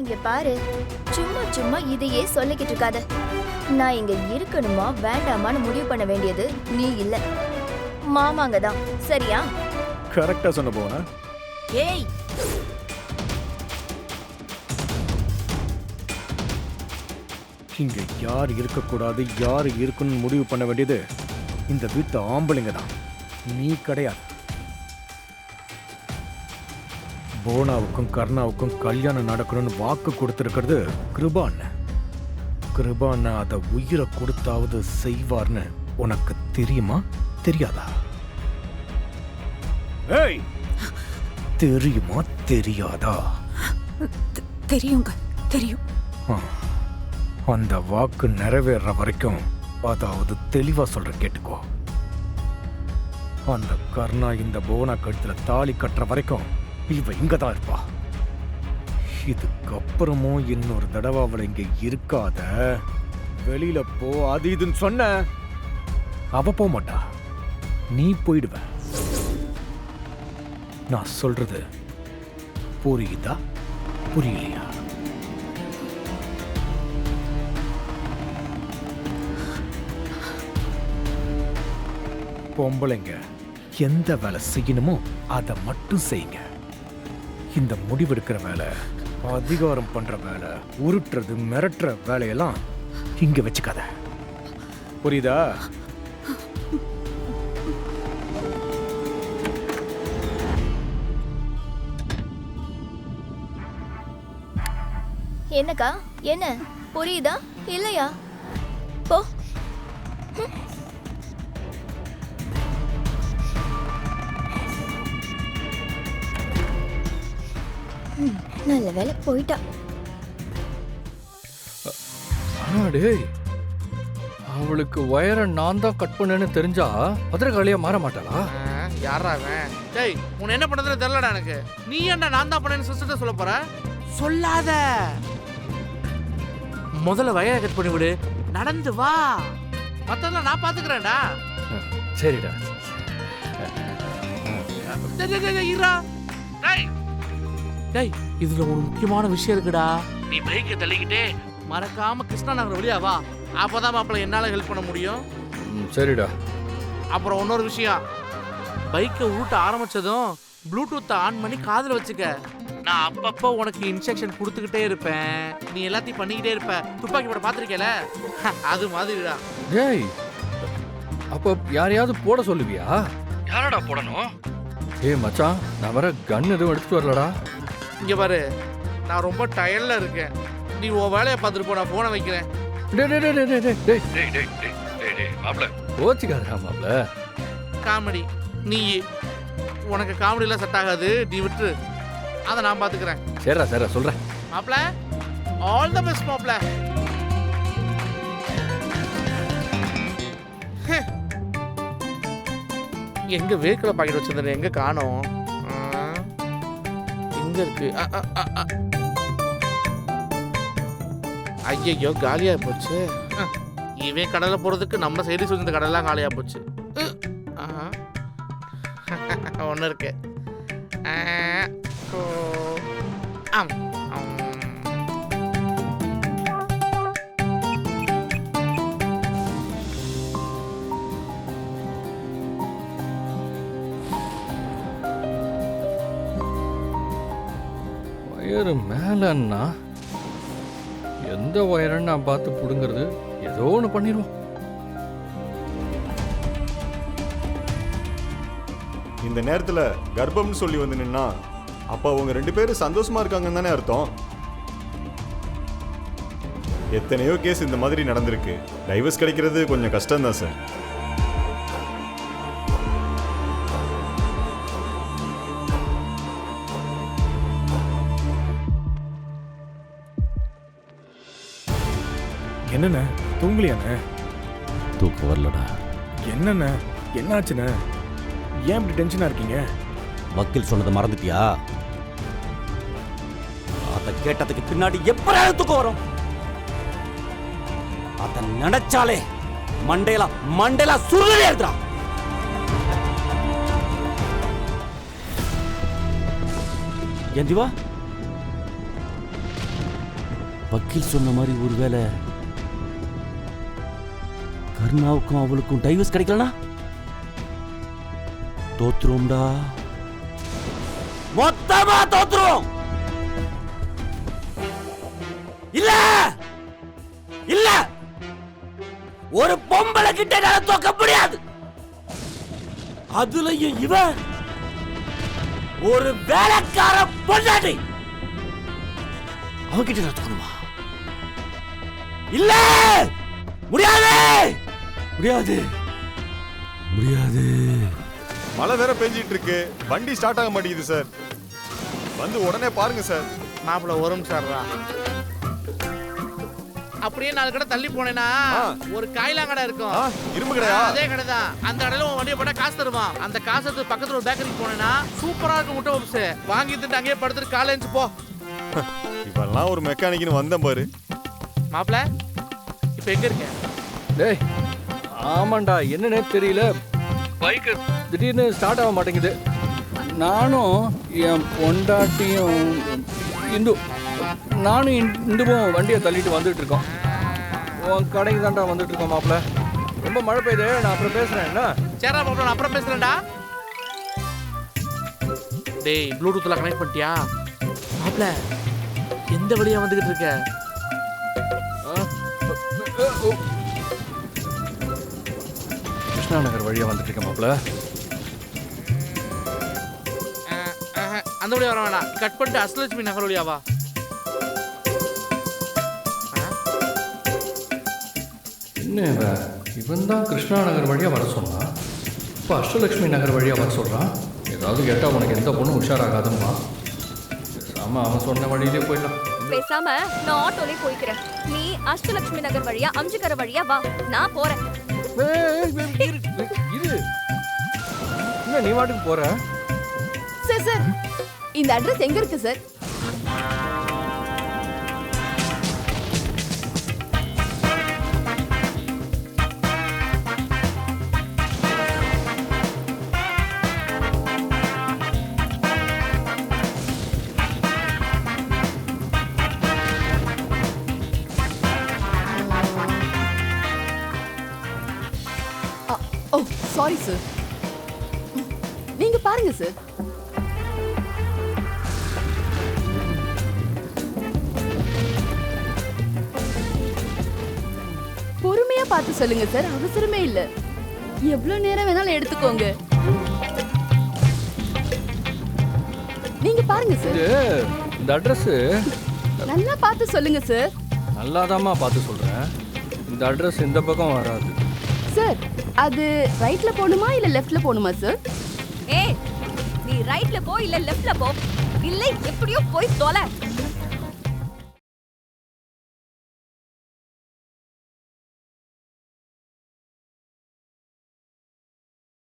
இங்க பாரு, சும்மா சும்மா இதையே சொல்லிக்கிட்டு இருக்காத. நான் இங்க இருக்கணுமா வேண்டாமான்னு முடிவு பண்ண வேண்டியது நீ இல்ல, மாமாங்க தான். சரியா? கரெக்டா சொன்ன போனா. ஏய், இங்க யார் இருக்கக்கூடாது, யார் இருக்கணும்னு முடிவு பண்ண வேண்டியது இந்த வீட்டு ஆம்பளைங்க தான், நீ கிடையாது. போனாவுக்கும் கர்ணாவுக்கும் கல்யாணம் நடக்கணும்னு வாக்கு கொடுத்திருக்கிறது கிருபான். கிருபான் அதை உயிரை கொடுத்தாவது செய்வார்னு உனக்கு தெரியுமா தெரியாதா? ஏய், தெரியுமா தெரியாதா? தெரியுங்க, தெரியும். அந்த வாக்கு நிறைவேற வரைக்கும், அதாவது தெளிவா சொல்ற கேட்டுக்கோ, அந்த கர்ணா இந்த போனா கழுத்துல தாலி கட்டுற வரைக்கும் இவ இங்கதான் இருப்பா. இதுக்கப்புறமும் இன்னொரு தடவை அவளை இங்க இருக்காத, வெளியில போ அது இதுன்னு சொன்ன அவ போக மாட்டா, நீ போயிடுவ. நான் சொல்றது புரியுதா புரியலையா? பொம்பளைங்க எந்த வேலை செய்யணுமோ அதை மட்டும் செய்யுங்க. இந்த முடிவெடுக்கிற வேலை, அதிகாரம் பண்ற வேலை, உருட்டுறது மிரட்டுற வேலையெல்லாம் இங்க வச்சுக்காத. புரியுதா? என்னக்கா, என்ன புரியுதா இல்லையா? போ. நல்ல வேலை போயிட்டா. டேய், அவளுக்கு வயரை நான் தான் கட் பண்ணேன்னு தெரிஞ்சா பத்திரக்காளியா மாற மாட்டாளா? யாரா அவன்? டேய், உன்னை என்ன பண்றதுன்னு தெரியலடா எனக்கு. நீ என்ன நான் தான் பண்ணேன்னு சிஸ்டர்ட்ட சொல்ல போற? சொல்லாத. முதல்ல வயரை கட் பண்ணி விடு, நடந்து வா, மத்ததெல்லாம் நான் பாத்துக்கிறேன்டா. சரிடா. இருடா. டேய் டேய், இதுல ஒரு முக்கியமான விஷயம் இருக்குடா. நீ பைக்கை தள்ளிக்கிட்டே மறக்காம கிருஷ்ணா நகர் வழியா வா, அப்பதான் மாப்பிள்ள என்னால ஹெல்ப் பண்ண முடியும். சரிடா. அப்புறம் இன்னொரு விஷயம், பைக்கை ஊட்ட ஆரம்பிச்சதும் ப்ளூடூத்தை ஆன் பண்ணி காதுல வச்சுக்க. நான் அப்பப்போ உனக்கு இன்ஸ்ட்ரக்ஷன் கொடுத்துக்கிட்டே இருப்பேன், நீ எல்லாத்தையும் பண்ணிக்கிட்டே இருப்ப. துப்பாக்கி போட பாத்திருக்கேல, அது மாதிரிடா. டேய், அப்ப யாரையாவது போட சொல்லுவியா? யாரடா போடணும்? ஏய் மச்சான், நான் வர கன் எதுவும் எடுத்துட்டு வரலடா. இங்க பாரு, நான் ரொம்ப டயர்ல இருக்கேன், நீ உன் வேலையை பார்த்துட்டு போ, நான் போனை வைக்கிறேன். கோச்சிக்காதடா மாப்ள. காமெடி நீ, உனக்கு காமெடியெல்லாம் செட் ஆகாது, நீ விட்டு, அதை நான் பார்த்துக்கிறேன். சரிடா சரிடா சொல்றேன். மாப்ள, ஆல் தி பெஸ்ட் மாப்ள. எங்க வேர்க்கல பாக்கெட் வச்சிருந்தேன், எங்க காணோம்? எங்க இருக்கு? ஐயோ, காலியா போச்சு. இவன் கடலை போறதுக்கு நம்ம சைடு சொல்லி இந்த கடலாம் காலியா போச்சு. ஒன்று இருக்கு. வயரு மேலன்னா எந்த வயரன்னு நான் பார்த்து புடுங்கிறது, ஏதோ ஒன்று பண்ணிடுவோம். இந்த நேரத்துல கர்ப்பம்னு சொல்லி வந்து நின்னா அப்ப அவங்க 2 பேரும் சந்தோஷமா இருக்காங்கன்னு தானே அர்த்தம். எத்தனையோ கேஸ் இந்த மாதிரி நடந்திருக்கு, டைவர்ஸ் கிடைக்கிறது கொஞ்சம் கஷ்டம் தான் சார். என்னண்ண தூங்கலையாண்ணே? தூக்கம் வரலடா. என்னண்ண என்னாச்சுண்ணே? ஏன் இப்படி டென்ஷனா இருக்கீங்க? வக்கீல் சொன்னதை மறந்துட்டியா? அதை கேட்டதுக்கு பின்னாடி எப்படியாவது தூக்கம் வரும். அதை நினைச்சாலே மண்டேலா சுருளே இருக்குறா. ஏன் திவா வக்கீல் சொன்ன மாதிரி ஒருவேளை கருணாவுக்கும் அவளுக்கும் டைவர்ஸ் கிடைக்கலனா தோத்துருவோம்டா, மொத்தமா தோத்துருவோம். இல்ல இல்ல, ஒரு பொம்பளை கிட்ட என்னால தோக்க முடியாது. அதுலயும் இவன் ஒரு வேலைக்கார பொண்டாட்டி, அவகிட்ட நான் தோணுமா? இல்ல, முடியாது முடியாது முடியாது. மழை வேற பெஞ்சிட்டு இருக்கு, வண்டி ஸ்டார்ட் ஆக மாட்டேங்குது சார். வந்து உடனே பாருங்க சார். மாப்பிள்ள வரும் சார்ரா. அப்படியே 4 கடை தள்ளி போனேன்னா ஒரு காய்லாம் கடை இருக்கும். இரும்பு கடையா? அதே கடை தான். அந்த கடையில உன் வண்டியை போட்டா காசு தருவான். அந்த காசு எடுத்து பக்கத்துல ஒரு பேக்கரிக்கு போனேன்னா சூப்பரா இருக்கும் முட்டை பப்ஸ். வாங்கி திட்டு அங்கேயே படுத்துட்டு காலை எழுந்து போ. இப்பெல்லாம் ஒரு மெக்கானிக்னு வந்தேன் பாரு. மாப்பிள்ள இப்ப எங்க இருக்க? டேய் ஆமாண்டா, என்னன்னே தெரியல, பைக்கு திடீர்னு ஸ்டார்ட் ஆக மாட்டேங்குது. நானும் என் பொண்டாட்டியும் இந்துவும் வண்டியை தள்ளிட்டு வந்துட்டு இருக்கோம். உன் கடைக்கு தான்டா வந்துட்டு இருக்கோம் மாப்பிள்ள. ரொம்ப மழை பெய்யுது, நான் அப்புறம் பேசுறேன். என்ன சேரா மாப்பிள்ள, நான் அப்புறம் பேசுறேன்டா. டேய் ப்ளூடூத்ல கனெக்ட் பண்ணிட்டியா? மாப்பிள்ள எந்த வழியா வந்துகிட்டு இருக்க? கிருஷ்ணா நகர் வழியா வந்துட்டு இருக்கேன் மாப்பிள்ள. அந்த வழியா வர வேணாம், கட் பண்ணிட்டு அஷ்டலட்சுமி நகர் வழியா வா. என்ன இவன் தான் கிருஷ்ணா நகர் வழியா வர சொன்னான், இப்போ அஷ்டலட்சுமி நகர் வழியா வர சொல்றான். ஏதாவது கேட்டால் உனக்கு எந்த பொண்ணும் உஷாராகாதும்மா. பேசாம அவன் சொன்ன வழியிலே போயிடலாம். பேசாம நான் ஆட்டோலே போய்க்கிறேன். நீ அஷ்டலட்சுமி நகர் வழியா அம்ஜிக்கரை வழியா வா, நான் போறேன். இது என்ன நீ வாட்டுக்கு போற? சார் சார், இந்த அட்ரஸ் எங்க இருக்கு சார்? ஓ சாரி சார், நீங்க பாருங்க சார். பொறுமையா பார்த்து சொல்லுங்க சார், அவசரமே இல்ல. எவ்வளவு நேரம் வேணாலும் எடுத்துக்கோங்க. நீங்க பாருங்க சார். இந்த அட்ரஸ் நல்லா பார்த்து சொல்லுங்க சார். நல்லாதாம்மா பார்த்து சொல்றேன். இந்த அட்ரஸ் இந்த பக்கம் வராது சார். அது ரைட்ல போணுமா இல்ல லெஃப்ட்ல போணுமா சார்? ஏய், நீ ரைட்ல போ இல்ல லெஃப்ட்ல போ, இல்லை எப்படியோ போய் தொலை.